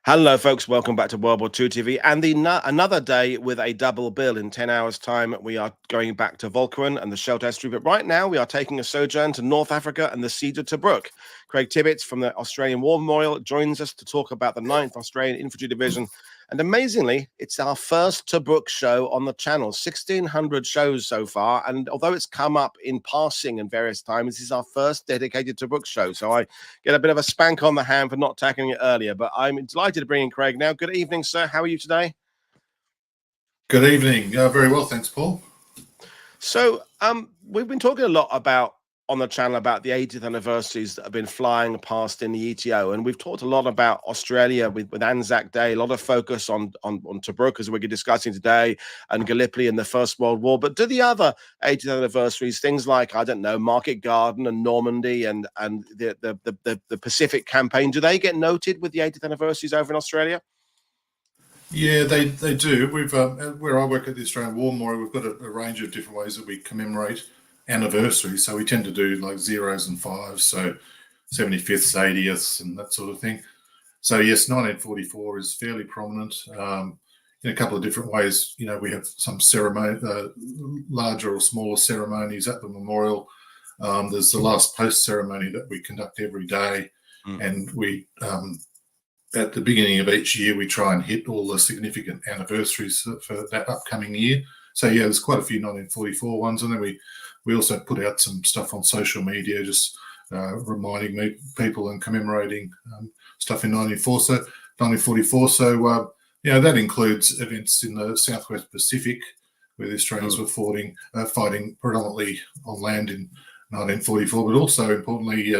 Hello, folks. Welcome back to World War II TV and another day with a double bill. In 10 hours' time, we are going back to Walcheren and the Scheldt Estuary. But right now, we are taking a sojourn to North Africa and the siege of Tobruk. Craig Tibbits from the Australian War Memorial joins us to talk about the 9th Australian Infantry Division. And amazingly, it's our first Tobruk show on the channel. 1,600 shows so far. And although it's come up in passing in various times, this is our first dedicated Tobruk show. So I get a bit of a spank on the hand for not tackling it earlier. But I'm delighted to bring in Craig now. Good evening, sir. How are you today? Good evening. Very well, thanks, Paul. So we've been talking a lot on the channel about the 80th anniversaries that have been flying past in the ETO, and we've talked a lot about Australia with Anzac Day, a lot of focus on Tobruk, as we're discussing today, and Gallipoli in the First World War. But do the other 80th anniversaries, things like, I don't know, Market Garden and Normandy and the Pacific Campaign, do they get noted with the 80th anniversaries over in Australia? Yeah, they do. We've where I work at the Australian War Memorial, we've got a range of different ways that we commemorate anniversaries. So we tend to do like 0s and 5s, so 75th, 80th, and that sort of thing. So yes, 1944 is fairly prominent in a couple of different ways. You know, we have some ceremony, larger or smaller ceremonies at the memorial. There's the last post ceremony that we conduct every day, and we at the beginning of each year, we try and hit all the significant anniversaries for that upcoming year. So yeah, there's quite a few 1944 ones, and then we also put out some stuff on social media, just reminding people and commemorating stuff in 1944. So yeah, that includes events in the Southwest Pacific, where the Australians were fighting predominantly on land in 1944, but also importantly.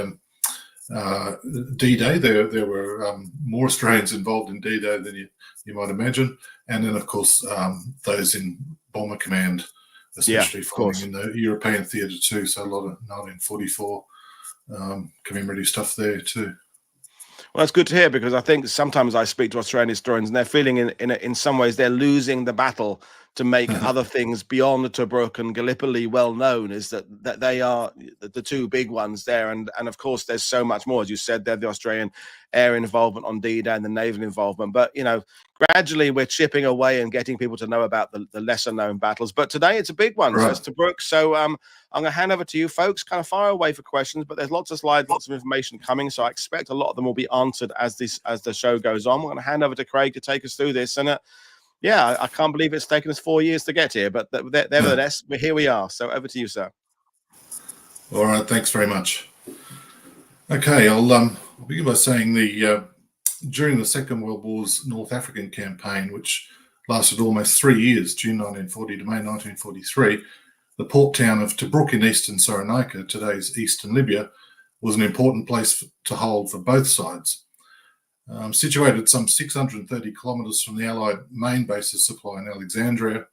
D-Day, there were more Australians involved in D-Day than you might imagine, and then of course those in Bomber Command, essentially fighting in the European theatre too. So a lot of 1944 commemorative stuff there too. Well, that's good to hear, because I think sometimes I speak to Australian historians and they're feeling in some ways they're losing the battle to make other things beyond the Tobruk and Gallipoli well known, is that they are the two big ones there. And of course, there's so much more. As you said, they're the Australian air involvement on D-Day and the naval involvement. But, you know, gradually we're chipping away and getting people to know about the lesser known battles. But today it's a big one. Right. So it's Tobruk. So I'm going to hand over to you folks, kind of fire away for questions, but there's lots of slides, lots of information coming. So I expect a lot of them will be answered as the show goes on. We're going to hand over to Craig to take us through this. And yeah, I can't believe it's taken us 4 years to get here, but nevertheless, here we are. So over to you, sir. All right, thanks very much. Okay, I'll begin by saying during the Second World War's North African campaign, which lasted almost 3 years, June 1940 to May 1943, the port town of Tobruk in eastern Cyrenaica, today's eastern Libya, was an important place to hold for both sides. Situated some 630 kilometres from the Allied main base of supply in Alexandria,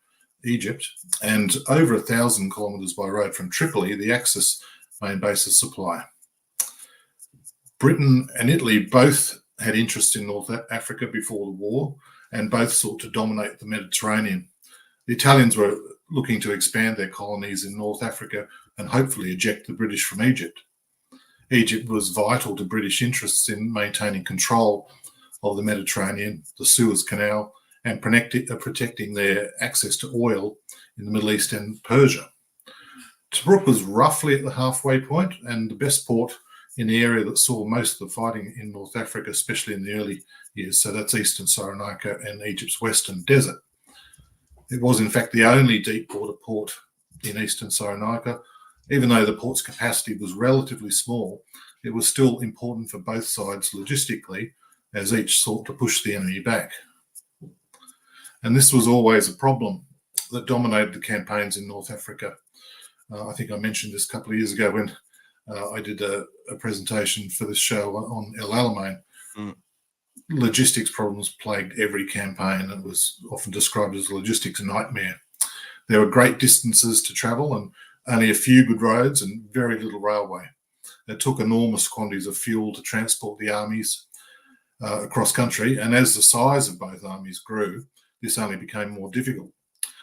Egypt, and over 1,000 kilometres by road from Tripoli, the Axis main base of supply. Britain and Italy both had interest in North Africa before the war, and both sought to dominate the Mediterranean. The Italians were looking to expand their colonies in North Africa and hopefully eject the British from Egypt. Egypt was vital to British interests in maintaining control of the Mediterranean, the Suez Canal, and protecting their access to oil in the Middle East and Persia. Tobruk was roughly at the halfway point and the best port in the area that saw most of the fighting in North Africa, especially in the early years. So that's eastern Cyrenaica and Egypt's western desert. It was, in fact, the only deep water port in eastern Cyrenaica. Even though the port's capacity was relatively small, it was still important for both sides logistically, as each sought to push the enemy back. And this was always a problem that dominated the campaigns in North Africa. I think I mentioned this a couple of years ago when I did a presentation for this show on El Alamein. Logistics problems plagued every campaign and was often described as a logistics nightmare. There were great distances to travel and only a few good roads and very little railway. It took enormous quantities of fuel to transport the armies across country, and as the size of both armies grew, this only became more difficult.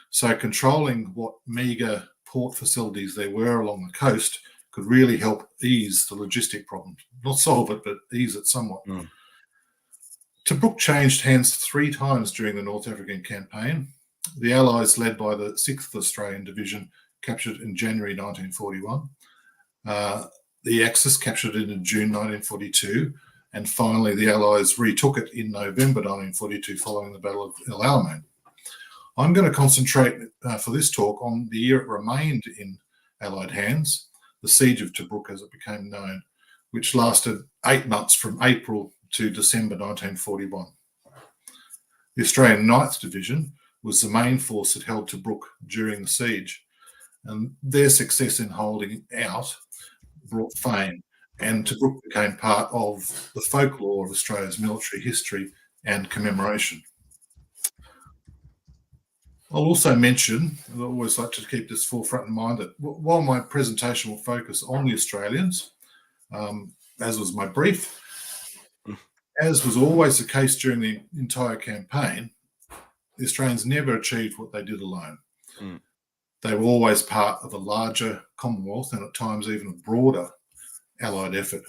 So controlling what meagre port facilities there were along the coast could really help ease the logistic problem. Not solve it, but ease it somewhat. Tobruk changed hands 3 times during the North African campaign. The Allies, led by the 6th Australian Division, captured it in January 1941. The Axis captured it in June 1942. And finally, the Allies retook it in November 1942 following the Battle of El Alamein. I'm going to concentrate for this talk on the year it remained in Allied hands, the Siege of Tobruk as it became known, which lasted 8 months from April to December 1941. The Australian 9th Division was the main force that held Tobruk during the siege, and their success in holding out brought fame, and Tobruk became part of the folklore of Australia's military history and commemoration. I'll also mention, and I always like to keep this forefront in mind, that while my presentation will focus on the Australians, as was my brief, as was always the case during the entire campaign, the Australians never achieved what they did alone. They were always part of a larger Commonwealth and at times even a broader Allied effort.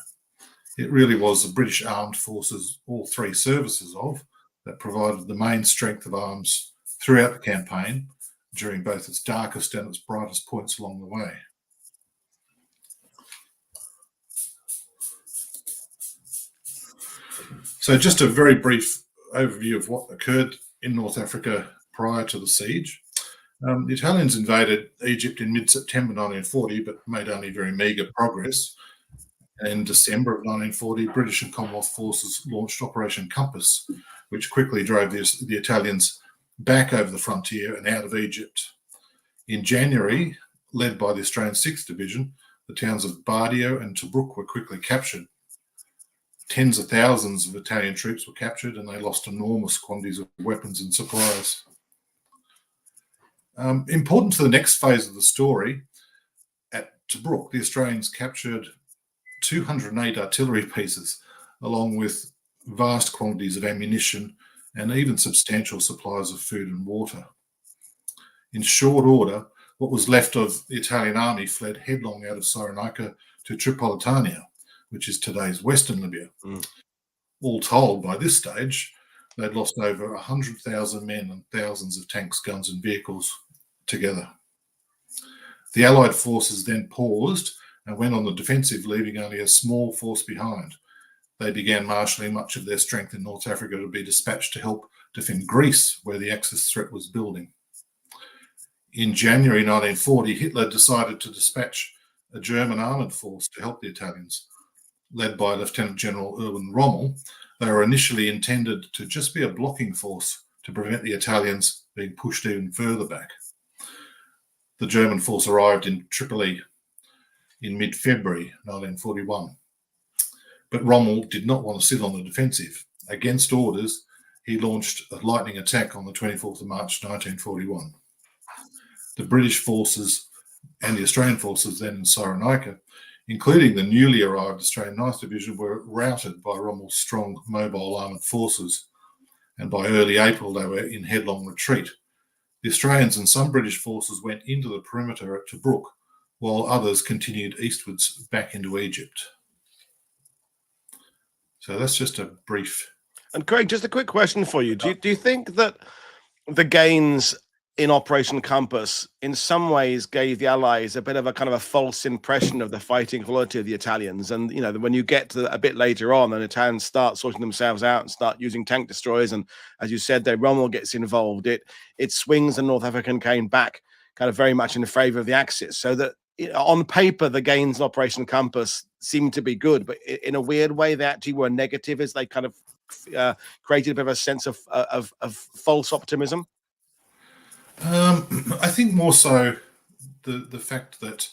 It really was the British armed forces, all 3 services of, that provided the main strength of arms throughout the campaign during both its darkest and its brightest points along the way. So just a very brief overview of what occurred in North Africa prior to the siege. The Italians invaded Egypt in mid-September 1940, but made only very meagre progress. In December of 1940, British and Commonwealth forces launched Operation Compass, which quickly drove the Italians back over the frontier and out of Egypt. In January, led by the Australian 6th Division, the towns of Bardio and Tobruk were quickly captured. Tens of thousands of Italian troops were captured and they lost enormous quantities of weapons and supplies. Important to the next phase of the story, at Tobruk, the Australians captured 208 artillery pieces, along with vast quantities of ammunition and even substantial supplies of food and water. In short order, what was left of the Italian army fled headlong out of Cyrenaica to Tripolitania, which is today's Western Libya. All told, by this stage, they'd lost over 100,000 men and thousands of tanks, guns and vehicles together. The Allied forces then paused and went on the defensive, leaving only a small force behind. They began marshalling much of their strength in North Africa to be dispatched to help defend Greece, where the Axis threat was building. In January 1940, Hitler decided to dispatch a German armoured force to help the Italians. Led by Lieutenant General Rommel, they were initially intended to just be a blocking force to prevent the Italians being pushed even further back. The German force arrived in Tripoli in mid-February 1941. But Rommel did not want to sit on the defensive. Against orders, he launched a lightning attack on the 24th of March 1941. The British forces and the Australian forces then in Cyrenaica, including the newly arrived Australian 9th Division, were routed by Rommel's strong mobile armoured forces, and by early April they were in headlong retreat. The Australians and some British forces went into the perimeter at Tobruk, while others continued eastwards back into Egypt. So that's just a brief. And Craig, just a quick question for you. Do you think that the gains in Operation Compass in some ways gave the Allies a bit of a kind of a false impression of the fighting quality of the Italians? And, you know, when you get to a bit later on and the Italians start sorting themselves out and start using tank destroyers, and as you said, Rommel gets involved, it swings the North African cane back kind of very much in favour of the Axis. So that on paper, the gains in Operation Compass seemed to be good, but in a weird way, they actually were negative as they kind of created a bit of a sense of false optimism. I think more so the fact that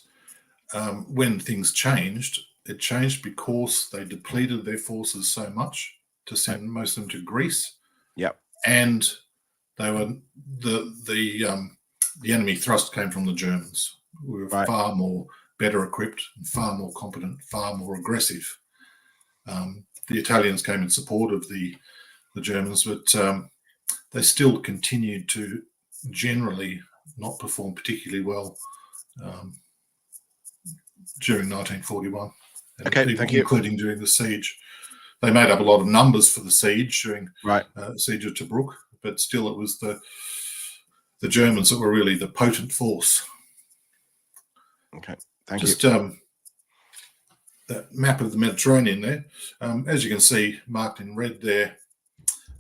when things changed, it changed because they depleted their forces so much to send most of them to Greece. Yep. And they were the enemy thrust came from the Germans, who were far more better equipped, far more competent, far more aggressive. The Italians came in support of the Germans, but they still continued to generally not perform particularly well during 1941. Okay, thank you. Including during the siege. they made up a lot of numbers for the siege during Right. siege of Tobruk, but still it was the Germans that were really the potent force. Okay, thank you. Just that map of the Mediterranean there. As you can see, marked in red there,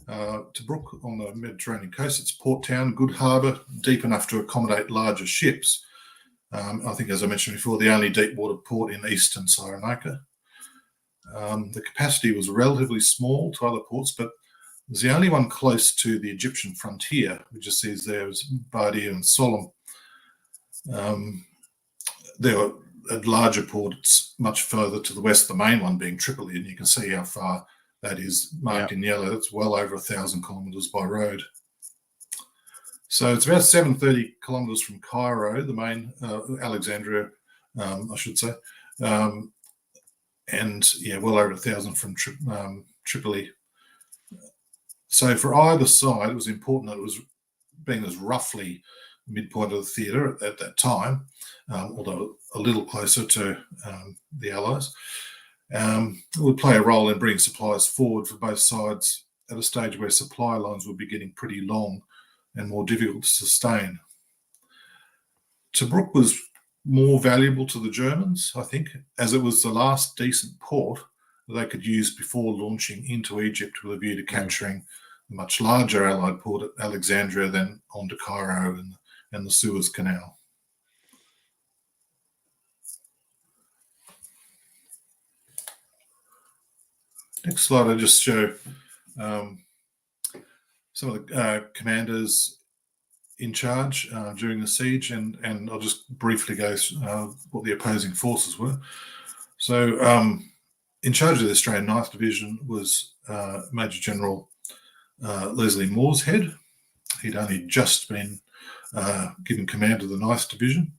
Tobruk on the Mediterranean coast. It's a port town, good harbour, deep enough to accommodate larger ships. I think, as I mentioned before, the only deep water port in eastern Cyrenaica. The capacity was relatively small to other ports, but it was the only one close to the Egyptian frontier, which you see there is Bardia and Sollum. There were larger ports much further to the west, the main one being Tripoli, and you can see how far that is marked in yellow. That's well over 1,000 kilometres by road. So it's about 730 kilometres from Cairo, the main Alexandria, I should say, and yeah, well over 1,000 from Tripoli. So for either side, it was important that it was being as roughly midpoint of the theatre at that time, although a little closer to the Allies. It would play a role in bringing supplies forward for both sides at a stage where supply lines would be getting pretty long and more difficult to sustain. Tobruk was more valuable to the Germans, I think, as it was the last decent port that they could use before launching into Egypt with a view to capturing the much larger Allied port at Alexandria, then on to Cairo and the Suez Canal. Next slide, I just show some of the commanders in charge during the siege, and I'll just briefly go what the opposing forces were. So in charge of the Australian 9th Division was Major General Leslie Morshead. He'd only just been given command of the 9th Division,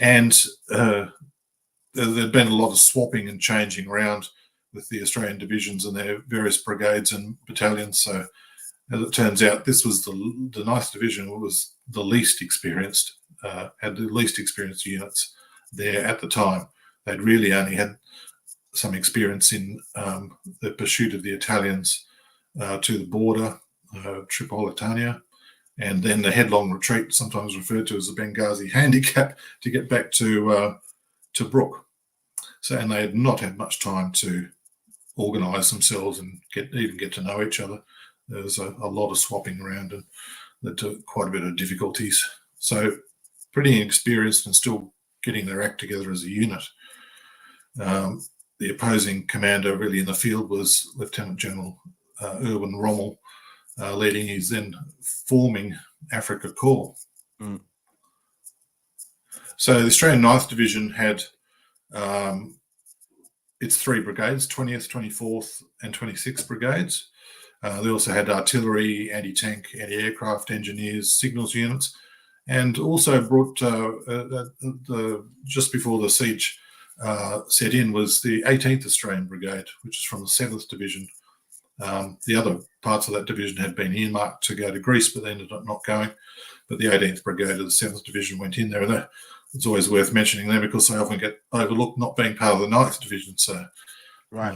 and there'd been a lot of swapping and changing around with the Australian divisions and their various brigades and battalions. So as it turns out, this was the 9th Division was the least experienced, had the least experienced units there at the time. They'd really only had some experience in the pursuit of the Italians to the border, Tripolitania, and then the headlong retreat, sometimes referred to as the Benghazi handicap, to get back to Tobruk. So, and they had not had much time to organise themselves and even get to know each other. There was a lot of swapping around, and led to quite a bit of difficulties. So pretty inexperienced and still getting their act together as a unit. The opposing commander really in the field was Lieutenant General Erwin Rommel, leading his then forming Africa Corps. So the Australian 9th Division had its 3 brigades, 20th, 24th and 26th brigades. They also had artillery, anti-tank, anti-aircraft engineers, signals units, and also brought, just before the siege set in, was the 18th Australian Brigade, which is from the 7th Division. The other parts of that division had been earmarked to go to Greece, but they ended up not going. But the 18th Brigade of the 7th Division went in there, and it's always worth mentioning them because they often get overlooked not being part of the 9th Division. So, right.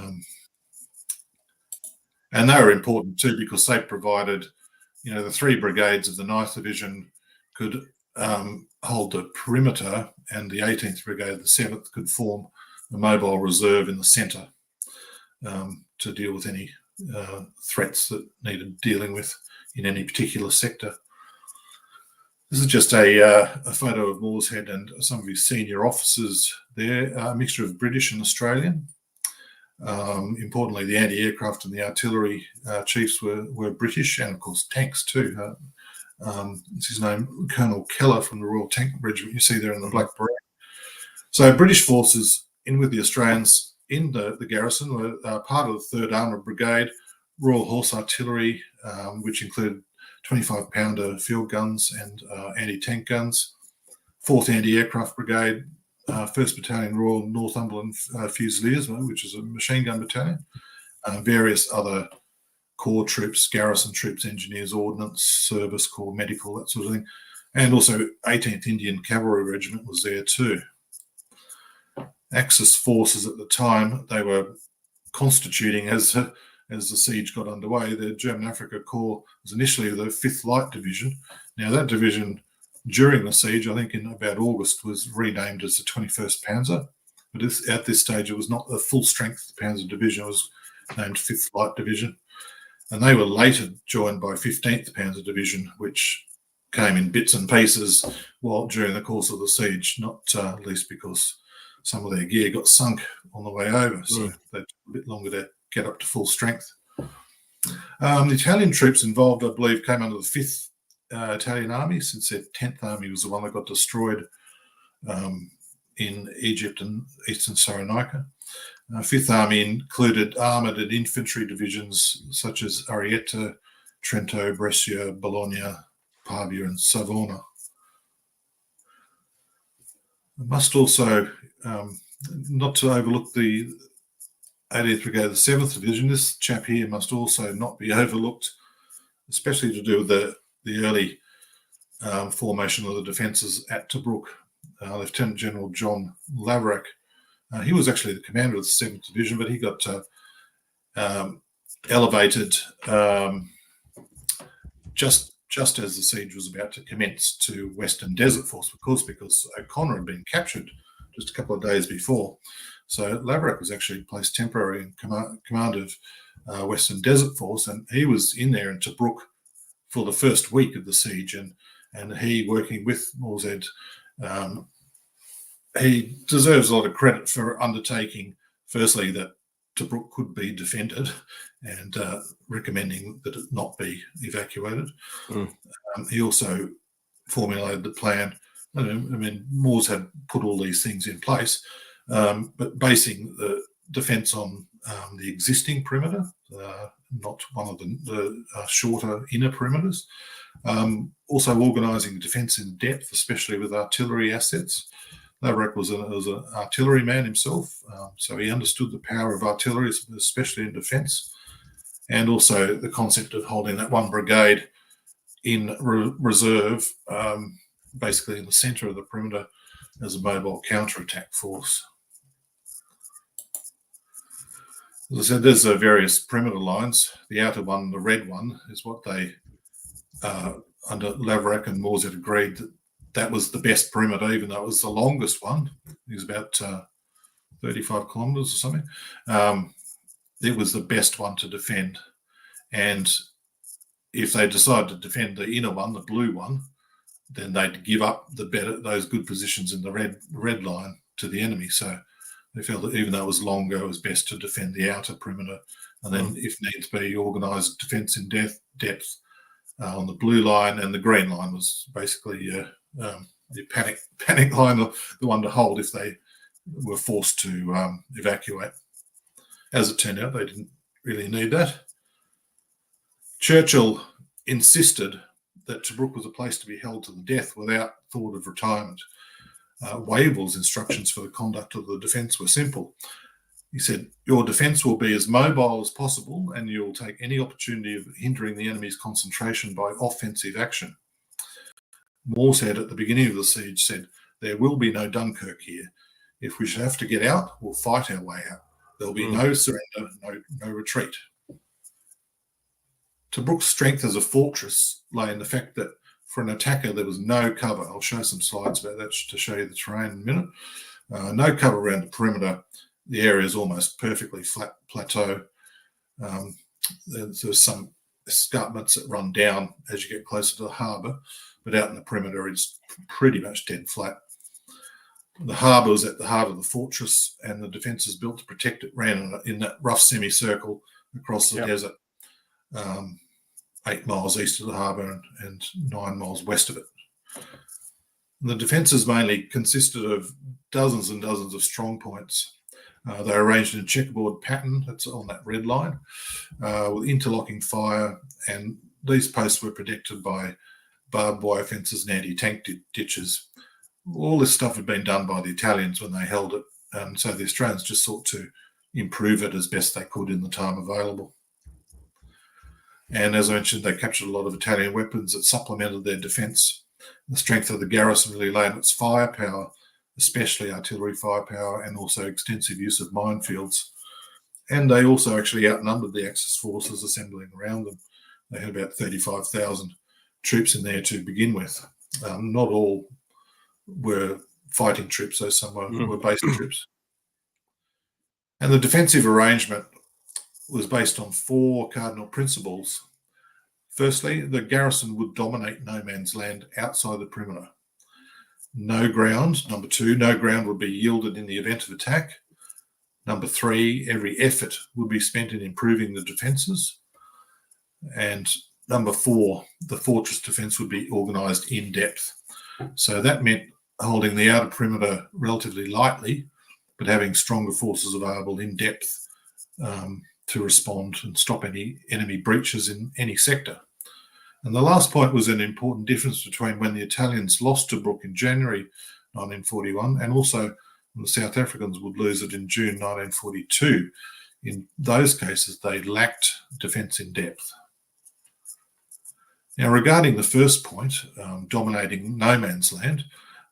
And they were important too because they provided, the 3 brigades of the 9th Division could hold the perimeter, and the 18th Brigade, the 7th, could form a mobile reserve in the centre to deal with any threats that needed dealing with in any particular sector. This is just a photo of Morshead and some of his senior officers there, a mixture of British and Australian. Importantly, the anti-aircraft and the artillery chiefs were British, and of course tanks too. It's his name, Colonel Keller from the Royal Tank Regiment, you see there in the black beret. So British forces in with the Australians in the garrison were part of the 3rd Armoured Brigade, Royal Horse Artillery, which included 25-pounder field guns and anti-tank guns, 4th Anti-Aircraft Brigade, 1st Battalion Royal Northumberland Fusiliers, which is a machine gun battalion, various other corps troops, garrison troops, engineers, ordnance, service corps, medical, that sort of thing. And also 18th Indian Cavalry Regiment was there too. Axis forces at the time, they were constituting as the siege got underway. The German Africa Corps was initially the 5th Light Division. Now that division, during the siege, I think in about August, was renamed as the 21st Panzer. But at this stage, it was not the full strength Panzer Division. It was named 5th Light Division. And they were later joined by 15th Panzer Division, which came in bits and pieces during the course of the siege, not least because some of their gear got sunk on the way over. So they took a bit longer to get up to full strength. The Italian troops involved, I believe, came under the 5th Italian Army, since their 10th Army was the one that got destroyed in Egypt and eastern Cyrenaica. 5th Army included armoured and infantry divisions such as Arietta, Trento, Brescia, Bologna, Pavia and Savona. I must also, not to overlook the 80th Brigade, the 7th Division. This chap here must also not be overlooked, especially to do with the early formation of the defences at Tobruk. Lieutenant General John Lav, he was actually the commander of the 7th Division, but he got elevated just as the siege was about to commence to Western Desert Force, of course, because O'Connor had been captured just a couple of days before. So Laverack was actually placed temporarily in command of Western Desert Force, and he was in there in Tobruk for the first week of the siege, and he, working with Morzed, he deserves a lot of credit for undertaking, firstly, that Tobruk could be defended and recommending that it not be evacuated. He also formulated the plan. I mean, Moores had put all these things in place, but basing the defence on the existing perimeter, not one of the shorter inner perimeters. Also organising defence in depth, especially with artillery assets. Laverack was an artilleryman himself, so he understood the power of artillery, especially in defence, and also the concept of holding that one brigade in reserve, basically in the centre of the perimeter as a mobile counter-attack force. As I said, there's various perimeter lines. The outer one, the red one, is what they, under Laverack and Morzed, agreed that was the best perimeter, even though it was the longest one. It was about 35 kilometres or something. It was the best one to defend. And if they decided to defend the inner one, the blue one, then they'd give up those good positions in the red line to the enemy. So they felt that even though it was longer, it was best to defend the outer perimeter, and then, if needs be, organise defence in depth on the blue line, and the green line was basically the panic line, the one to hold if they were forced to evacuate. As it turned out, they didn't really need that. Churchill insisted that Tobruk was a place to be held to the death without thought of retirement. Wavell's instructions for the conduct of the defence were simple. He said, "Your defence will be as mobile as possible, and you will take any opportunity of hindering the enemy's concentration by offensive action." Morshead at the beginning of the siege said, "There will be no Dunkirk here. If we should have to get out, we'll fight our way out. There'll be no surrender, no retreat." Tobruk's strength as a fortress lay in the fact that for an attacker there was no cover. I'll show some slides about that to show you the terrain in a minute. No cover around the perimeter. The area is almost perfectly flat plateau. There's some escarpments that run down as you get closer to the harbour, but out in the perimeter it's pretty much dead flat. The harbour was at the heart of the fortress, and the defences built to protect it ran in that rough semicircle across the desert, 8 miles east of the harbour and 9 miles west of it. The defences mainly consisted of dozens and dozens of strong points. They were arranged in a checkerboard pattern, that's on that red line, with interlocking fire, and these posts were protected by barbed wire fences and anti-tank ditches. All this stuff had been done by the Italians when they held it, and so the Australians just sought to improve it as best they could in the time available. And as I mentioned, they captured a lot of Italian weapons that supplemented their defence. The strength of the garrison really lay in its firepower, especially artillery firepower, and also extensive use of minefields. And they also actually outnumbered the Axis forces assembling around them. They had about 35,000 troops in there to begin with. Not all were fighting troops, though some were base troops. And the defensive arrangement was based on 4 cardinal principles. Firstly, the garrison would dominate no man's land outside the perimeter. No ground. Number 2, no ground would be yielded in the event of attack. Number 3, every effort would be spent in improving the defences. And number 4, the fortress defence would be organised in depth. So that meant holding the outer perimeter relatively lightly, but having stronger forces available in depth to respond and stop any enemy breaches in any sector. And the last point was an important difference between when the Italians lost Tobruk in January 1941 and also when the South Africans would lose it in June 1942. In those cases, they lacked defence in depth. Now, regarding the first point, dominating no man's land,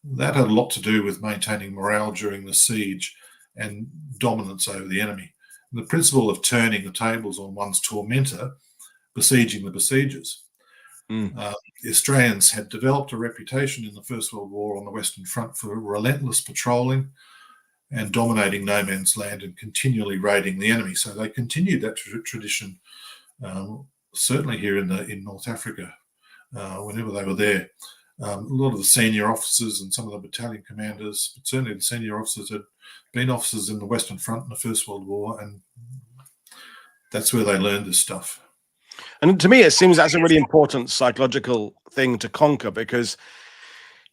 that had a lot to do with maintaining morale during the siege and dominance over the enemy. And the principle of turning the tables on one's tormentor, besieging the besiegers. The Australians had developed a reputation in the First World War on the Western Front for relentless patrolling and dominating no man's land and continually raiding the enemy. So they continued that tradition, certainly here in North Africa, whenever they were there. A lot of the senior officers and some of the battalion commanders, but certainly the senior officers, had been officers in the Western Front in the First World War, and that's where they learned this stuff. And to me, it seems that's a really important psychological thing to conquer, because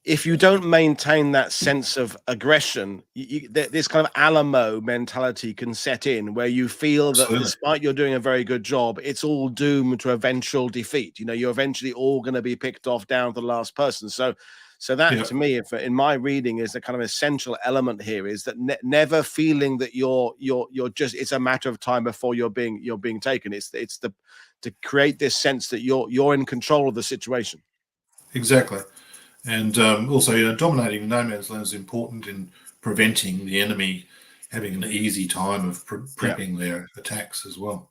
if you don't maintain that sense of aggression, this kind of Alamo mentality can set in, where you feel that despite you're doing a very good job, it's all doomed to eventual defeat. You know, you're eventually all going to be picked off down to the last person. So that to me, in my reading, is the kind of essential element here, is that never feeling that you're just, it's a matter of time before you're being taken. It's to create this sense that you're in control of the situation. Exactly. And also, dominating no man's land is important in preventing the enemy having an easy time of prepping their attacks as well.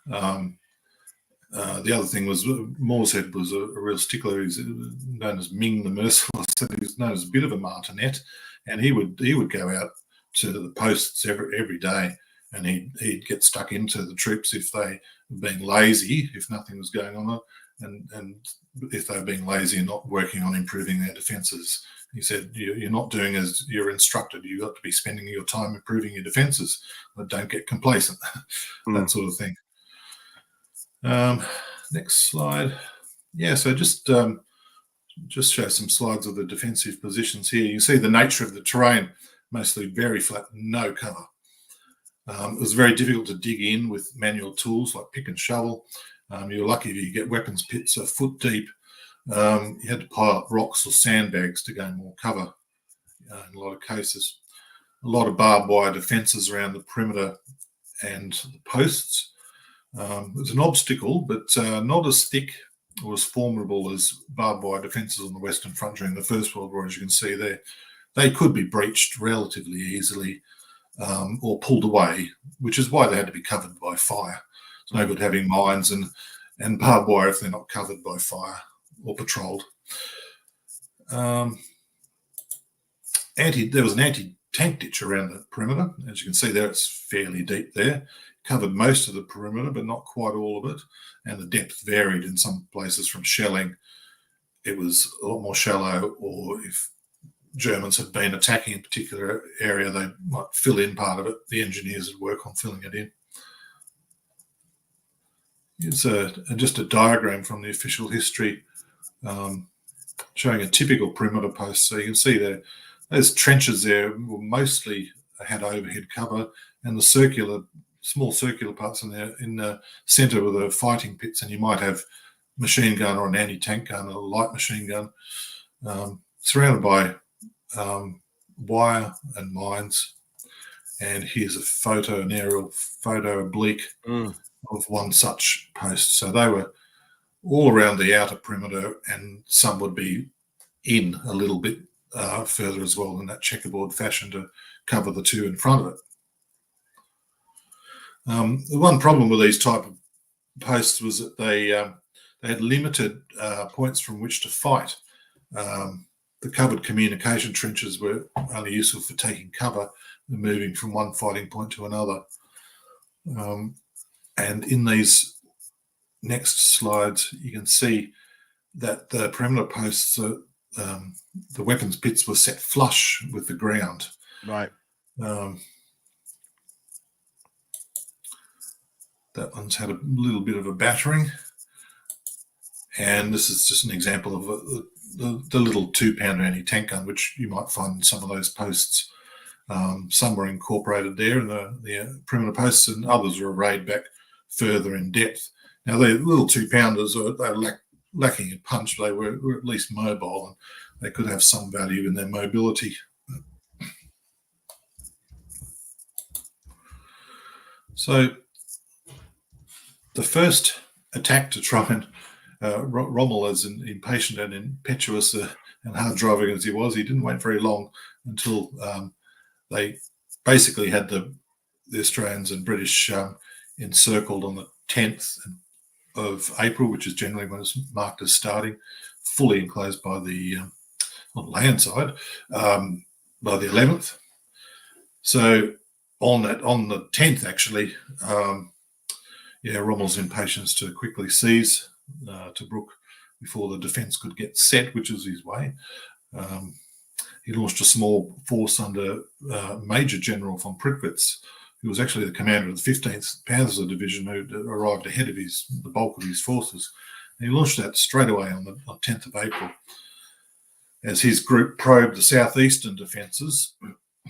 The other thing was, Moorehead was a real stickler. He's known as Ming the Merciless. He's known as a bit of a martinet, and he would go out to the posts every day, and he'd get stuck into the troops if they were being lazy, if nothing was going on, and if they were being lazy and not working on improving their defences. He said, you're not doing as you're instructed. You've got to be spending your time improving your defences, but don't get complacent, that sort of thing. Next slide. Yeah, so just show some slides of the defensive positions here. You see the nature of the terrain, mostly very flat, no cover. It was very difficult to dig in with manual tools like pick and shovel. You're lucky if you get weapons pits a foot deep. You had to pile up rocks or sandbags to gain more cover in a lot of cases. A lot of barbed wire defences around the perimeter and the posts. It was an obstacle, but not as thick or as formidable as barbed wire defences on the Western Front during the First World War, as you can see there. They could be breached relatively easily or pulled away, which is why they had to be covered by fire. It's no good having mines and barbed wire if they're not covered by fire or patrolled. There was an anti-tank ditch around the perimeter. As you can see there, it's fairly deep there. Covered most of the perimeter, but not quite all of it. And the depth varied in some places from shelling. It was a lot more shallow, or if Germans had been attacking a particular area, they might fill in part of it. The engineers would work on filling it in. It's just a diagram from the official history showing a typical perimeter post. So you can see there, those trenches there mostly had overhead cover, and the small circular parts in the centre were the fighting pits, and you might have machine gun or an anti-tank gun or a light machine gun, surrounded by wire and mines. And here's an aerial photo oblique of one such post. So they were all around the outer perimeter, and some would be in a little bit further as well in that checkerboard fashion to cover the two in front of it. The one problem with these type of posts was that they had limited points from which to fight. The covered communication trenches were only useful for taking cover and moving from one fighting point to another. And in these next slides, you can see that the perimeter posts, the weapons pits were set flush with the ground. Right. That one's had a little bit of a battering. And this is just an example of the little 2-pounder anti-tank gun, which you might find in some of those posts. Some were incorporated there in the perimeter posts, and others were arrayed back further in depth. Now, the little 2-pounders, they were lacking in punch. They were at least mobile, and they could have some value in their mobility. So the first attack to try and Rommel, as impatient and impetuous and hard driving as he was, he didn't wait very long until they basically had the Australians and British encircled on the 10th of April, which is generally when it's marked as starting, fully enclosed by the on the land side by the 11th. So on the 10th, actually, Rommel's impatience to quickly seize Tobruk before the defence could get set, which was his way. He launched a small force under Major General von Prittwitz, who was actually the commander of the 15th Panzer Division, who arrived ahead of the bulk of his forces. And he launched that straight away on the 10th of April. As his group probed the southeastern defences,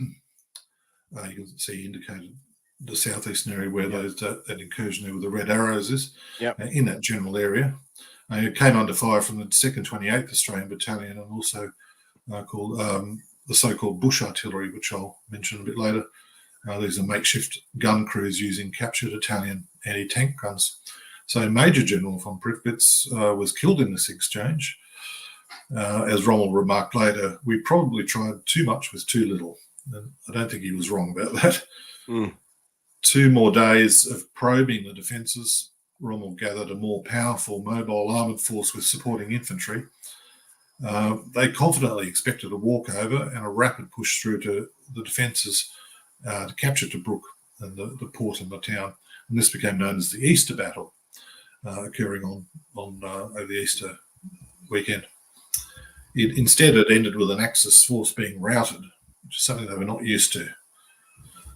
you can see indicated the southeastern area where that incursion there with the red arrows is, in that general area. It came under fire from the 2nd 28th Australian Battalion, and also called the so-called bush artillery, which I'll mention a bit later. These are makeshift gun crews using captured Italian anti-tank guns. So Major General von Prittwitz was killed in this exchange. As Rommel remarked later, we probably tried too much with too little. And I don't think he was wrong about that. 2 more days of probing the defences, Rommel gathered a more powerful mobile armoured force with supporting infantry. They confidently expected a walkover and a rapid push through to the defences to capture Tobruk and the port and the town. And this became known as the Easter Battle, occurring on over the Easter weekend. Instead, it ended with an Axis force being routed, which is something they were not used to.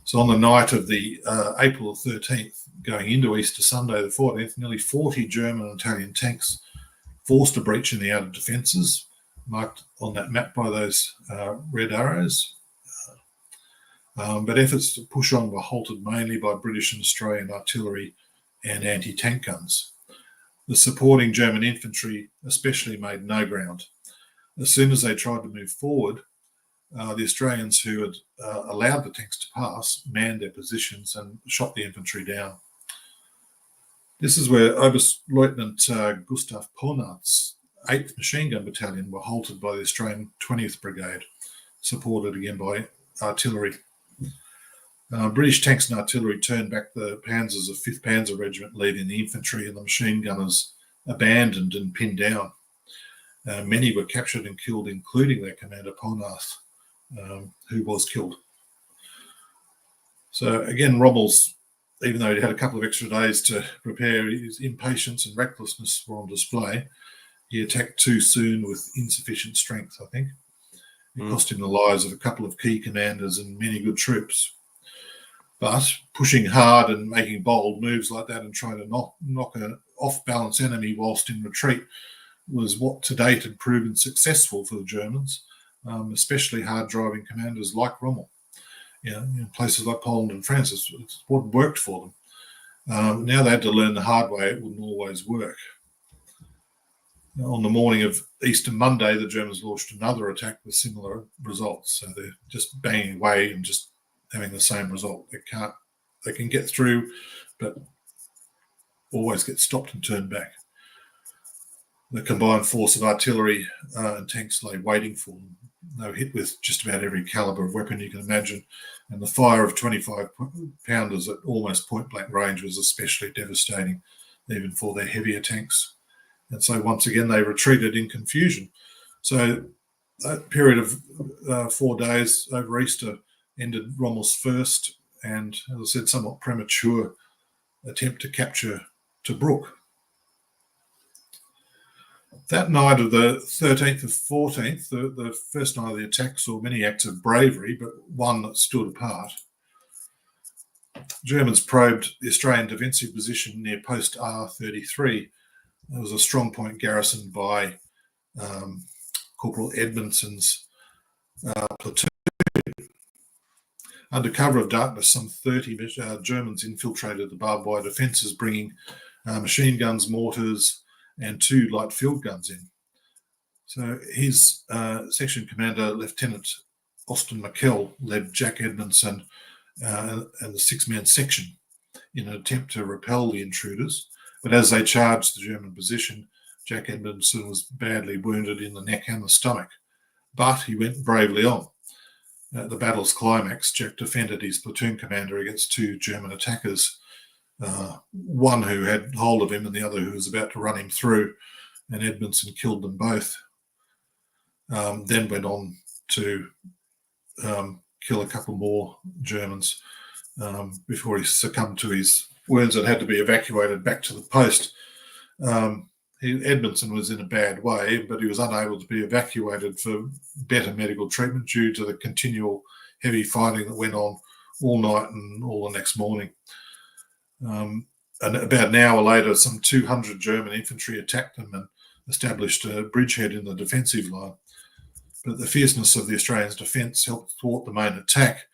So on the night of the April 13th, going into Easter Sunday the 14th, nearly 40 German and Italian tanks forced a breach in the outer defences, marked on that map by those red arrows. But efforts to push on were halted mainly by British and Australian artillery and anti-tank guns. The supporting German infantry especially made no ground. As soon as they tried to move forward, the Australians who had allowed the tanks to pass manned their positions and shot the infantry down. This is where Oberstleutnant Gustav Ponart's 8th Machine Gun Battalion were halted by the Australian 20th Brigade, supported again by artillery. British tanks and artillery turned back the panzers of 5th Panzer Regiment, leaving the infantry and the machine gunners abandoned and pinned down. Many were captured and killed, including their commander Ponart, who was killed. So again, Rommel's, even though he had a couple of extra days to prepare, his impatience and recklessness were on display. He attacked too soon with insufficient strength, I think. It cost him the lives of a couple of key commanders and many good troops. But pushing hard and making bold moves like that and trying to knock an off-balance enemy whilst in retreat was what to date had proven successful for the Germans, especially hard-driving commanders like Rommel. In places like Poland and France, it's what worked for them. Now they had to learn the hard way. It wouldn't always work. On the morning of Easter Monday, the Germans launched another attack with similar results. So they're just banging away and just having the same result. They can get through, but always get stopped and turned back. the combined force of artillery and tanks lay waiting for them. They were hit with just about every calibre of weapon you can imagine, and the fire of 25-pounders at almost point-blank range was especially devastating, even for their heavier tanks. And so once again, they retreated in confusion. So that period of 4 days over Easter ended Rommel's first and, as I said, somewhat premature attempt to capture Tobruk. That night of the 13th of 14th, the first night of the attack, saw many acts of bravery, but one that stood apart. Germans probed the Australian defensive position near post R33. There was a strong point garrisoned by Corporal Edmonson's platoon. Under cover of darkness, some 30 Germans infiltrated the barbed wire defences, bringing machine guns, mortars, and 2 light field guns in. So his section commander, Lieutenant Austin McKell, led Jack Edmonson and the 6-man section in an attempt to repel the intruders. But as they charged the German position, Jack Edmonson was badly wounded in the neck and the stomach. But he went bravely on. At the battle's climax, Jack defended his platoon commander against 2 German attackers, one who had hold of him and the other who was about to run him through, and Edmondson killed them both. Then went on to kill a couple more Germans before he succumbed to his wounds and had to be evacuated back to the post. Edmondson was in a bad way, but he was unable to be evacuated for better medical treatment due to the continual heavy fighting that went on all night and all the next morning. And about an hour later, some 200 German infantry attacked them and established a bridgehead in the defensive line. But the fierceness of the Australians' defence helped thwart the main attack.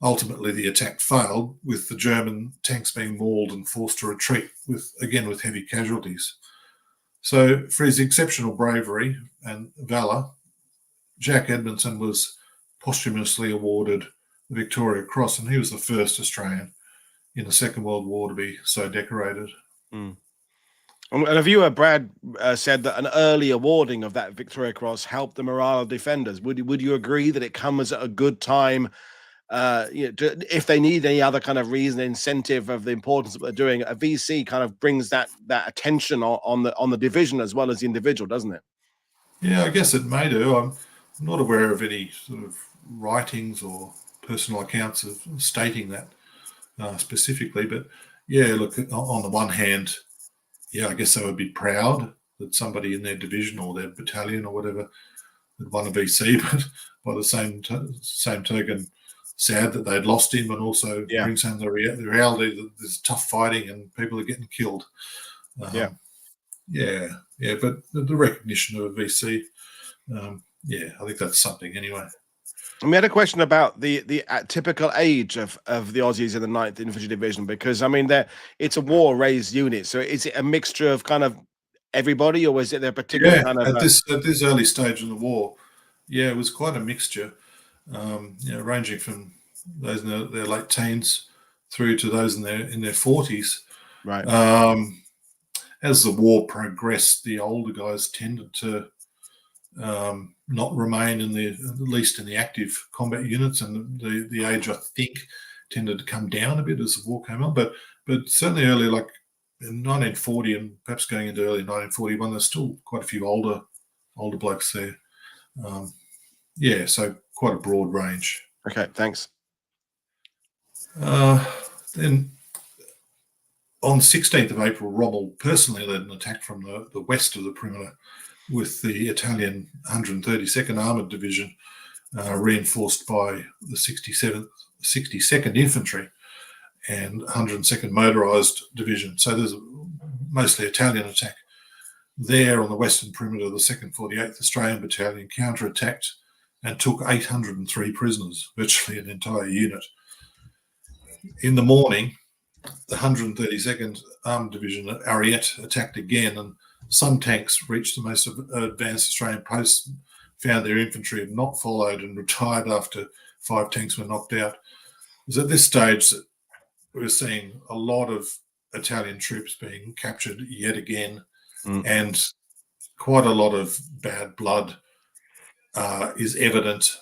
Ultimately, the attack failed, with the German tanks being mauled and forced to retreat, with heavy casualties. So, for his exceptional bravery and valour, Jack Edmonson was posthumously awarded the Victoria Cross, and he was the first Australian in the Second World War to be so decorated. Mm. And a viewer, Brad, said that an early awarding of that Victoria Cross helped the morale of defenders. Would you agree that it comes at a good time? If they need any other kind of reason, incentive of the importance of what they're doing, a VC kind of brings that attention on the division as well as the individual, doesn't it? Yeah, I guess it may do. I'm not aware of any sort of writings or personal accounts of stating that specifically, but yeah, look, on the one hand, yeah, I guess they would be proud that somebody in their division or their battalion or whatever had won a VC, but by the same token, sad that they'd lost him, and also brings home the reality that there's tough fighting and people are getting killed. But the recognition of a VC, I think that's something anyway. And we had a question about the typical age of the Aussies in the 9th Infantry Division, because I mean it's a war-raised unit, so is it a mixture of kind of everybody, or is it their particular kind of at this early stage in the war? Yeah, it was quite a mixture. Ranging from those in their late teens through to those in their 40s. Right. As the war progressed, the older guys tended to not remain at least in the active combat units, and the age, I think, tended to come down a bit as the war came on. But certainly early, like in 1940 and perhaps going into early 1941, there's still quite a few older blokes there. So quite a broad range. Okay, thanks. Then on 16th of April, Rommel personally led an attack from the west of the perimeter with the Italian 132nd Armoured Division, reinforced by the 62nd Infantry and 102nd Motorised Division. So there's a mostly Italian attack. There on the western perimeter, the 2nd 48th Australian Battalion counterattacked and took 803 prisoners, virtually an entire unit. In the morning, the 132nd Armoured Division at Ariete attacked again, and some tanks reached the most advanced Australian posts, found their infantry had not followed, and retired after 5 tanks were knocked out. It was at this stage that we were seeing a lot of Italian troops being captured yet again, and quite a lot of bad blood is evident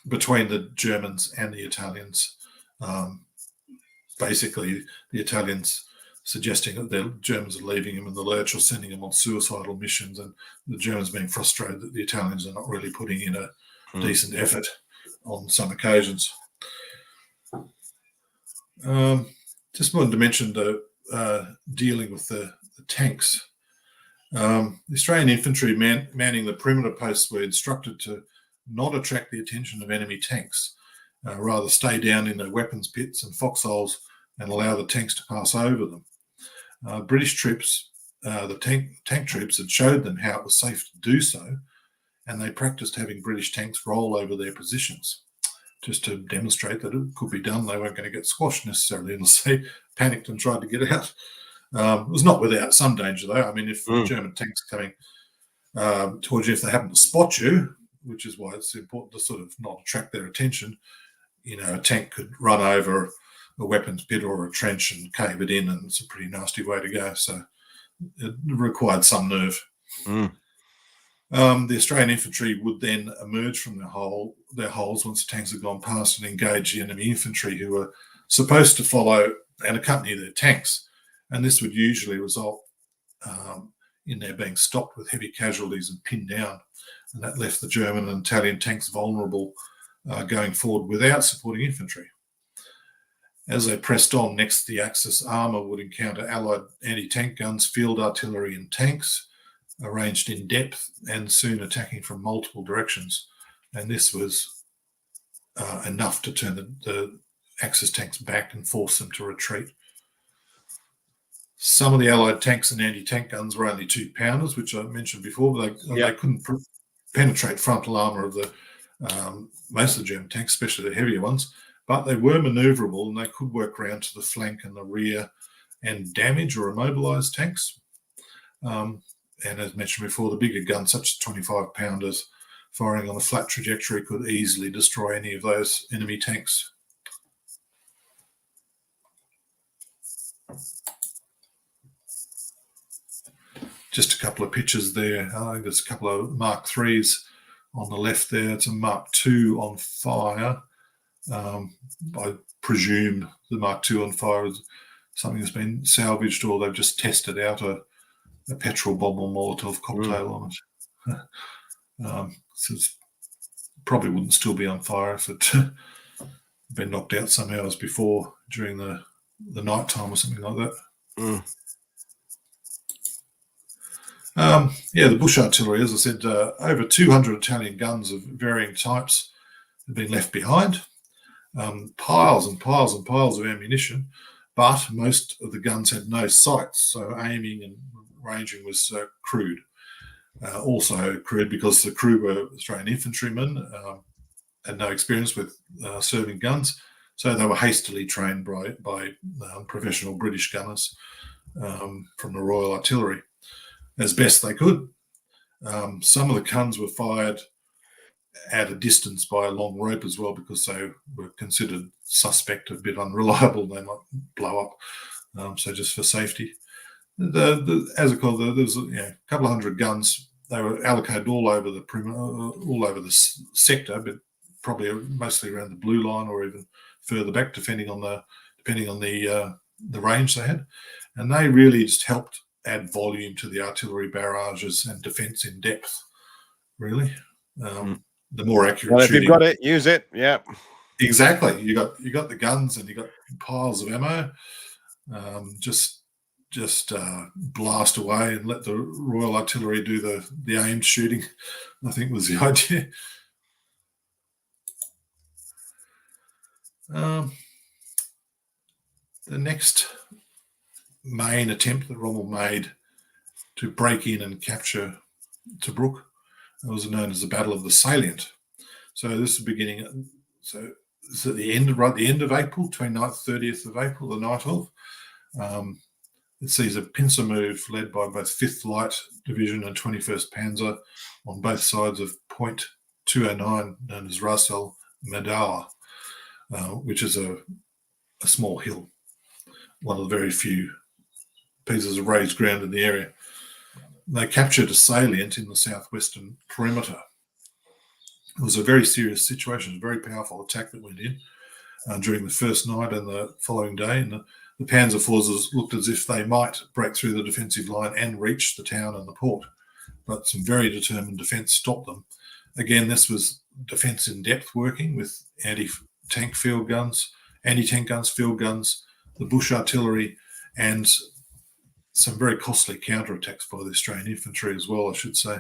between the Germans and the Italians. Basically, the Italians suggesting that the Germans are leaving him in the lurch or sending him on suicidal missions, and the Germans being frustrated that the Italians are not really putting in a decent effort on some occasions. Just wanted to mention the dealing with the tanks. The Australian infantry manning the perimeter posts were instructed to not attract the attention of enemy tanks, rather stay down in the weapons pits and foxholes and allow the tanks to pass over them. British troops, the tank troops, had showed them how it was safe to do so, and they practiced having British tanks roll over their positions just to demonstrate that it could be done. They weren't going to get squashed necessarily unless they panicked and tried to get out. It was not without some danger, though. I mean, if German tanks coming towards you, if they happen to spot you, which is why it's important to sort of not attract their attention, you know, a tank could run over a weapons pit or a trench and cave it in, and it's a pretty nasty way to go. So it required some nerve. The Australian infantry would then emerge from their holes once the tanks had gone past and engage the enemy infantry, who were supposed to follow and accompany their tanks. And this would usually result in their being stopped with heavy casualties and pinned down. And that left the German and Italian tanks vulnerable going forward without supporting infantry. As they pressed on next to the Axis, armour would encounter Allied anti-tank guns, field artillery and tanks, arranged in depth and soon attacking from multiple directions. And this was enough to turn the Axis tanks back and force them to retreat. Some of the Allied tanks and anti-tank guns were only 2-pounders, which I mentioned before, but they couldn't penetrate frontal armour of the most of the German tanks, especially the heavier ones. But they were manoeuvrable and they could work around to the flank and the rear and damage or immobilise tanks. And as mentioned before, the bigger guns, such as 25-pounders, firing on a flat trajectory, could easily destroy any of those enemy tanks. Just a couple of pictures there. I think there's a couple of Mark IIIs on the left there. It's a Mark II on fire. I presume the Mark II on fire is something that's been salvaged, or they've just tested out a petrol bomb or Molotov cocktail on it. So it probably wouldn't still be on fire if it had been knocked out some hours before during the night time or something like that. The bush artillery, as I said, over 200 Italian guns of varying types had been left behind. Piles and piles and piles of ammunition, but most of the guns had no sights, so aiming and ranging was crude. Also crude because the crew were Australian infantrymen, had no experience with serving guns, so they were hastily trained by professional British gunners from the Royal Artillery as best they could. Some of the guns were fired at a distance by a long rope as well, because they were considered suspect, a bit unreliable. They might blow up, so just for safety. As I call it, there's a couple of hundred guns. They were allocated all over the perimeter, all over the sector, but probably mostly around the blue line or even further back, depending on the range they had. And they really just helped add volume to the artillery barrages and defence in depth. Really, the more accurate. Well, if you've got it, use it. Yeah, exactly. You got the guns and you got piles of ammo. Just blast away and let the Royal Artillery do the aimed shooting, I think was the idea. The next main attempt that Rommel made to break in and capture Tobruk was known as the Battle of the Salient. So this is beginning. So it's at the end of April, 29th, 30th of April, the night of. It sees a pincer move led by both 5th Light Division and 21st Panzer on both sides of Point 209, known as Ras el Medawa, which is a small hill, one of the very few pieces of raised ground in the area. They captured a salient in the southwestern perimeter. It was a very serious situation, a very powerful attack that went in during the first night and the following day. And the Panzer forces looked as if they might break through the defensive line and reach the town and the port. But some very determined defence stopped them. Again, this was defence in depth working with anti-tank guns, field guns, the bush artillery, and some very costly counterattacks by the Australian infantry as well, I should say.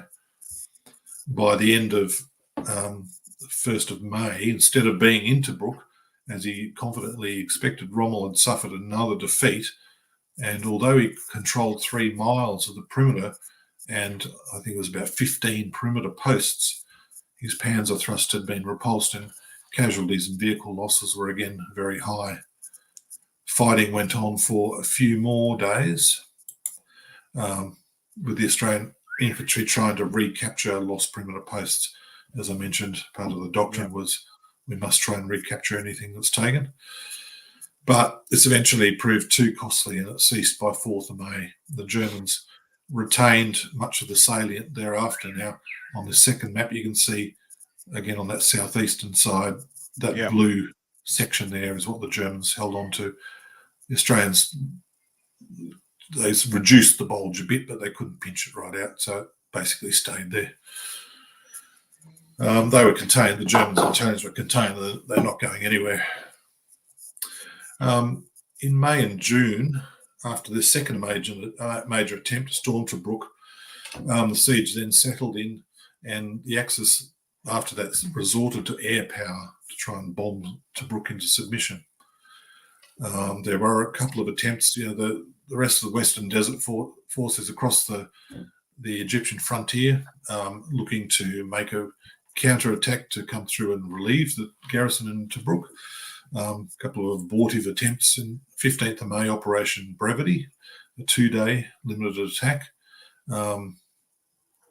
By the end of the 1st of May, instead of being in Tobruk, as he confidently expected, Rommel had suffered another defeat. And although he controlled 3 miles of the perimeter, and I think it was about 15 perimeter posts, his panzer thrust had been repulsed and casualties and vehicle losses were again very high. Fighting went on for a few more days, with the Australian infantry trying to recapture lost perimeter posts. As I mentioned, part of the doctrine was we must try and recapture anything that's taken. But this eventually proved too costly and it ceased by 4th of May. The Germans retained much of the salient thereafter. Now, on the second map, you can see, again, on that southeastern side, that blue section there is what the Germans held on to. The Australians, they reduced the bulge a bit, but they couldn't pinch it right out, so it basically stayed there. They were contained, the Germans and Italians were contained, they're not going anywhere. In May and June, after this second major attempt to storm Tobruk, the siege then settled in, and the Axis, after that, resorted to air power to try and bomb Tobruk into submission. There were a couple of attempts, the rest of the Western Desert forces across the Egyptian frontier, looking to make a counter-attack to come through and relieve the garrison in Tobruk. A couple of abortive attempts in 15th of May, Operation Brevity, a 2-day limited attack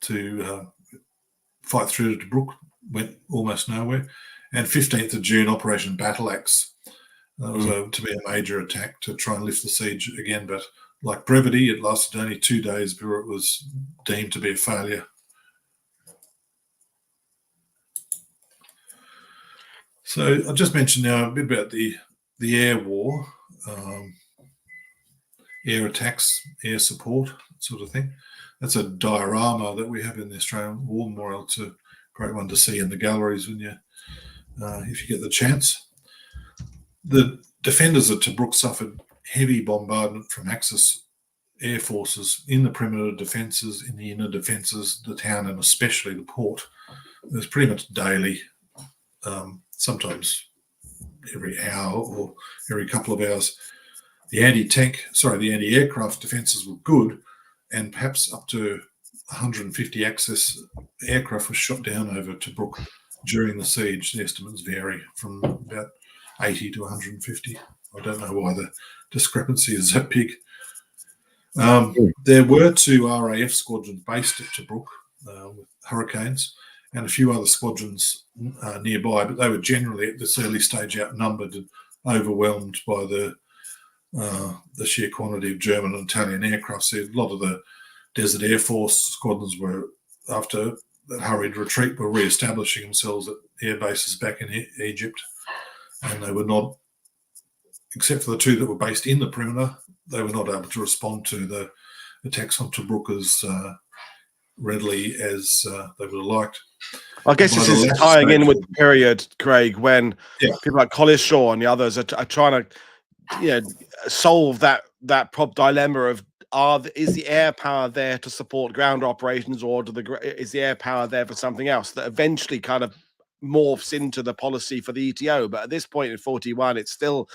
to fight through to Tobruk, went almost nowhere. And 15th of June, Operation Battle Axe. That was to be a major attack to try and lift the siege again, but like Brevity, it lasted only 2 days before it was deemed to be a failure. So I just mentioned now a bit about the air war, air attacks, air support, sort of thing. That's a diorama that we have in the Australian War Memorial. It's a great one to see in the galleries when you, if you get the chance. The defenders of Tobruk suffered heavy bombardment from Axis air forces in the perimeter defences, in the inner defences, the town, and especially the port. It was pretty much daily. Sometimes every hour or every couple of hours. The anti-aircraft defences were good, and perhaps up to 150 Axis aircraft were shot down over Tobruk during the siege. The estimates vary from about 80 to 150. I don't know why the discrepancy is that big. There were 2 RAF squadrons based at Tobruk with Hurricanes, and a few other squadrons nearby, but they were generally at this early stage outnumbered and overwhelmed by the sheer quantity of German and Italian aircraft. So a lot of the Desert Air Force squadrons were, after that hurried retreat, were re-establishing themselves at air bases back in Egypt, and they were not, except for the 2 that were based in the perimeter, they were not able to respond to the attacks on Tobruk as readily as they would have liked. I guess this is tying in with the period, Craig, when people like Collis Shaw and the others are trying to, solve that dilemma of is the air power there to support ground operations, or is the air power there for something else? That eventually kind of morphs into the policy for the ETO. But at this point in 41, it's still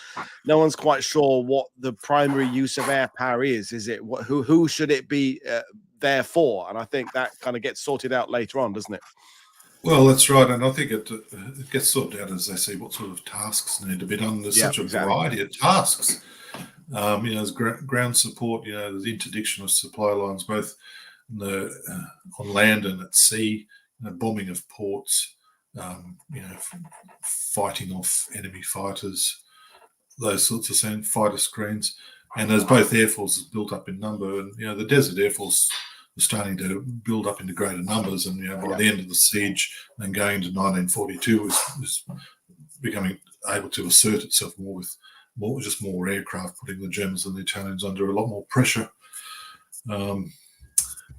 no one's quite sure what the primary use of air power is. Is it who should it be there for? And I think that kind of gets sorted out later on, doesn't it? Well, that's right, and I think it gets sorted out as they see what sort of tasks need to be done. There's such a variety of tasks. There's ground support. There's interdiction of supply lines, both on land and at sea. Bombing of ports. Fighting off enemy fighters. Those sorts of things. Fighter screens, and as both air forces built up in number, and the Desert Air Force was starting to build up into greater numbers, and by the end of the siege and going into 1942 was becoming able to assert itself more with more aircraft, putting the Germans and the Italians under a lot more pressure. The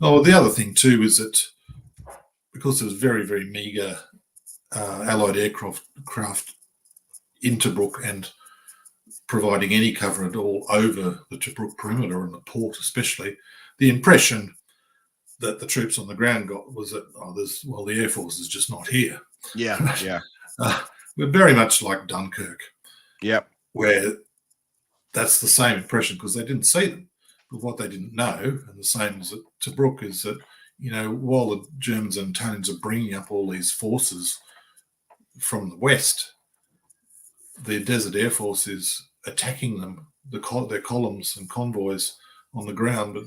other thing too is that because there was very, very meagre Allied aircraft in Tobruk and providing any cover at all over the Tobruk perimeter and the port especially, the impression that the troops on the ground got was that the Air Force is just not here. We're very much like Dunkirk, where that's the same impression because they didn't see them. But what they didn't know, and the same as at Tobruk, is that while the Germans and Italians are bringing up all these forces from the west, the Desert Air Force is attacking them, their columns and convoys on the ground, but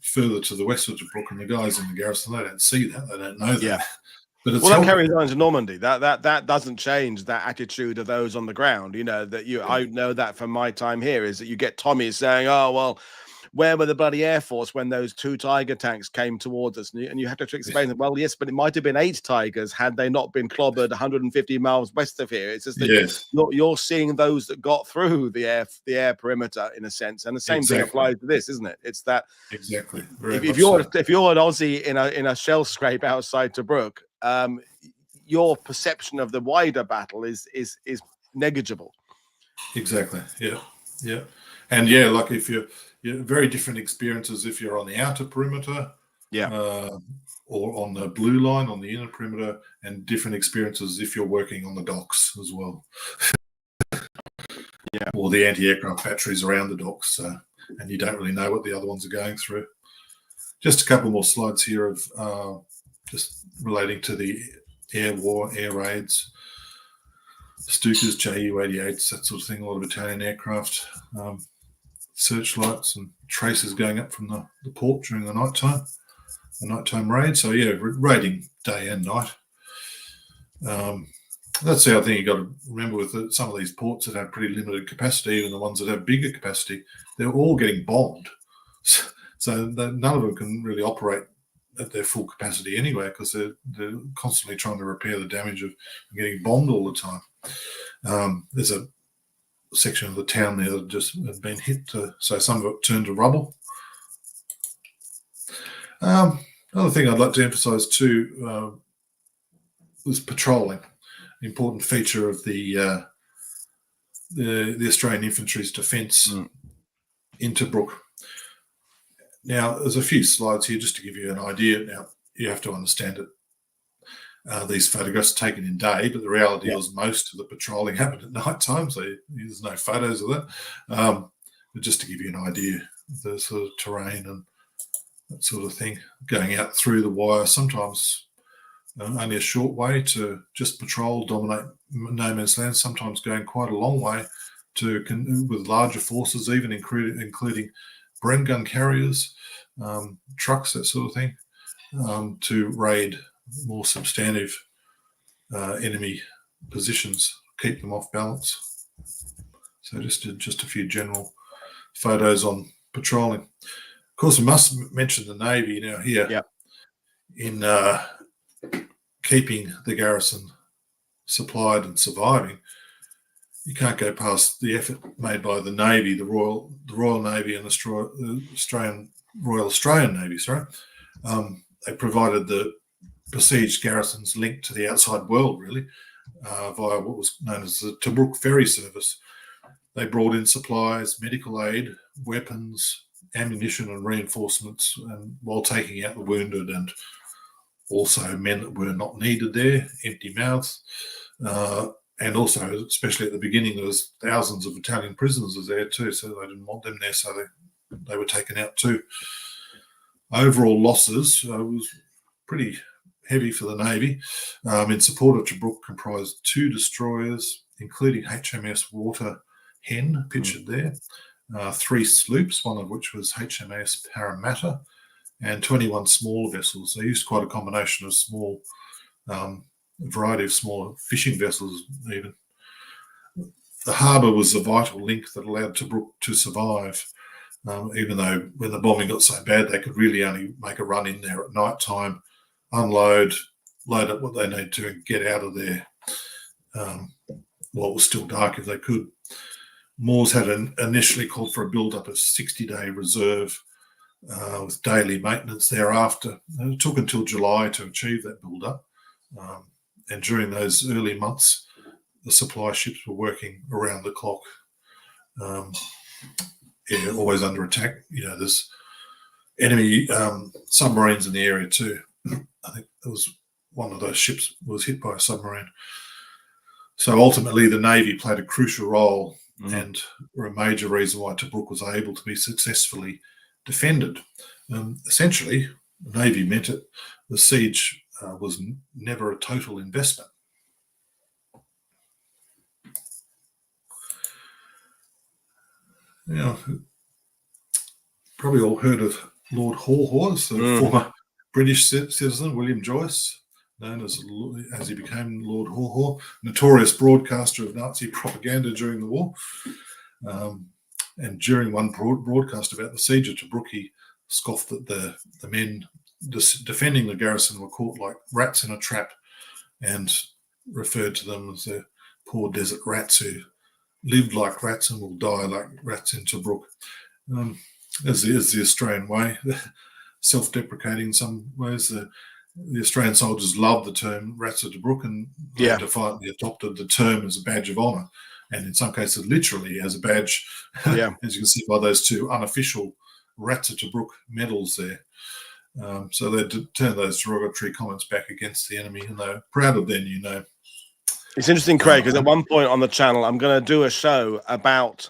further to the west of Tobruk, and the guys in the garrison, they don't see that, they don't know that. But it's that carries on to Normandy. That doesn't change that attitude of those on the ground. I know that from my time here is that you get Tommy saying, "Oh well, where were the bloody Air Force when those 2 Tiger tanks came towards us?" And you have to explain that. Well, yes, but it might have been 8 Tigers had they not been clobbered 150 miles west of here. It's just that you're seeing those that got through the air perimeter in a sense, and the same thing applies to this, isn't it? It's that exactly. If you're an Aussie in a shell scrape outside Tobruk, your perception of the wider battle is negligible. Exactly. Yeah. And like if you're very different experiences if you're on the outer perimeter, or on the blue line on the inner perimeter, and different experiences if you're working on the docks as well. Or the anti-aircraft batteries around the docks, and you don't really know what the other ones are going through. Just a couple more slides here of just relating to the air war, air raids, Stukas, Ju-88s, that sort of thing, a lot of Italian aircraft, searchlights and tracers going up from the port during the nighttime raid. So raiding day and night. That's the other thing you got to remember with some of these ports that have pretty limited capacity, even the ones that have bigger capacity, they're all getting bombed. So none of them can really operate at their full capacity anyway, because they're constantly trying to repair the damage of getting bombed all the time. There's a section of the town there that just had been hit, so some of it turned to rubble. Another thing I'd like to emphasise too was patrolling, an important feature of the Australian infantry's defence in Tobruk. Now, there's a few slides here just to give you an idea. Now, you have to understand that these photographs are taken in day, but the reality is most of the patrolling happened at night time, so there's no photos of that. But just to give you an idea of the sort of terrain and that sort of thing, going out through the wire, sometimes only a short way to just patrol, dominate no man's land, sometimes going quite a long way with larger forces, even including Bren gun carriers, trucks, that sort of thing, to raid more substantive enemy positions, keep them off balance. So just a few general photos on patrolling. Of course, we must mention the Navy now here in keeping the garrison supplied and surviving. You can't go past the effort made by the Navy, the Royal Navy and the Royal Australian Navy. They provided the besieged garrisons linked to the outside world, really, via what was known as the Tobruk ferry service. They brought in supplies, medical aid, weapons, ammunition and reinforcements, and while taking out the wounded and also men that were not needed there, empty mouths. And also, especially at the beginning, there was thousands of Italian prisoners there too, so they didn't want them there, so they were taken out too. Overall losses was pretty heavy for the Navy. In support of Tobruk comprised 2 destroyers, including HMS Water Hen, pictured there, 3 sloops, one of which was HMS Parramatta, and 21 smaller vessels. They used quite a combination of small variety of smaller fishing vessels even. The harbour was the vital link that allowed Tobruk to survive. even though when the bombing got so bad, they could really only make a run in there at night time, unload, load up what they need to, and get out of there while it was still dark if they could. Moores had initially called for a build-up of 60-day reserve with daily maintenance thereafter. And it took until July to achieve that build-up. And during those early months, the supply ships were working around the clock, always under attack. There's enemy submarines in the area too. I think it was one of those ships was hit by a submarine. So ultimately, the Navy played a crucial role and were a major reason why Tobruk was able to be successfully defended. Essentially, the Navy meant it. The siege was never a total investment. Probably all heard of Lord Haw Haw, the former British citizen, William Joyce, known as he became Lord Haw Haw, notorious broadcaster of Nazi propaganda during the war. And during one broadcast about the siege of Tobruk, he scoffed that the men defending the garrison were caught like rats in a trap, and referred to them as the poor desert rats who lived like rats and will die like rats in Tobruk. As is the Australian way, self-deprecating in some ways. The Australian soldiers loved the term rats of Tobruk, and they defiantly adopted the term as a badge of honour, and in some cases literally as a badge, as you can see by those two unofficial rats of Tobruk medals there. So they turned those derogatory comments back against the enemy, and they're proud of their new name. It's interesting, Craig, because at one point on the channel, I'm going to do a show about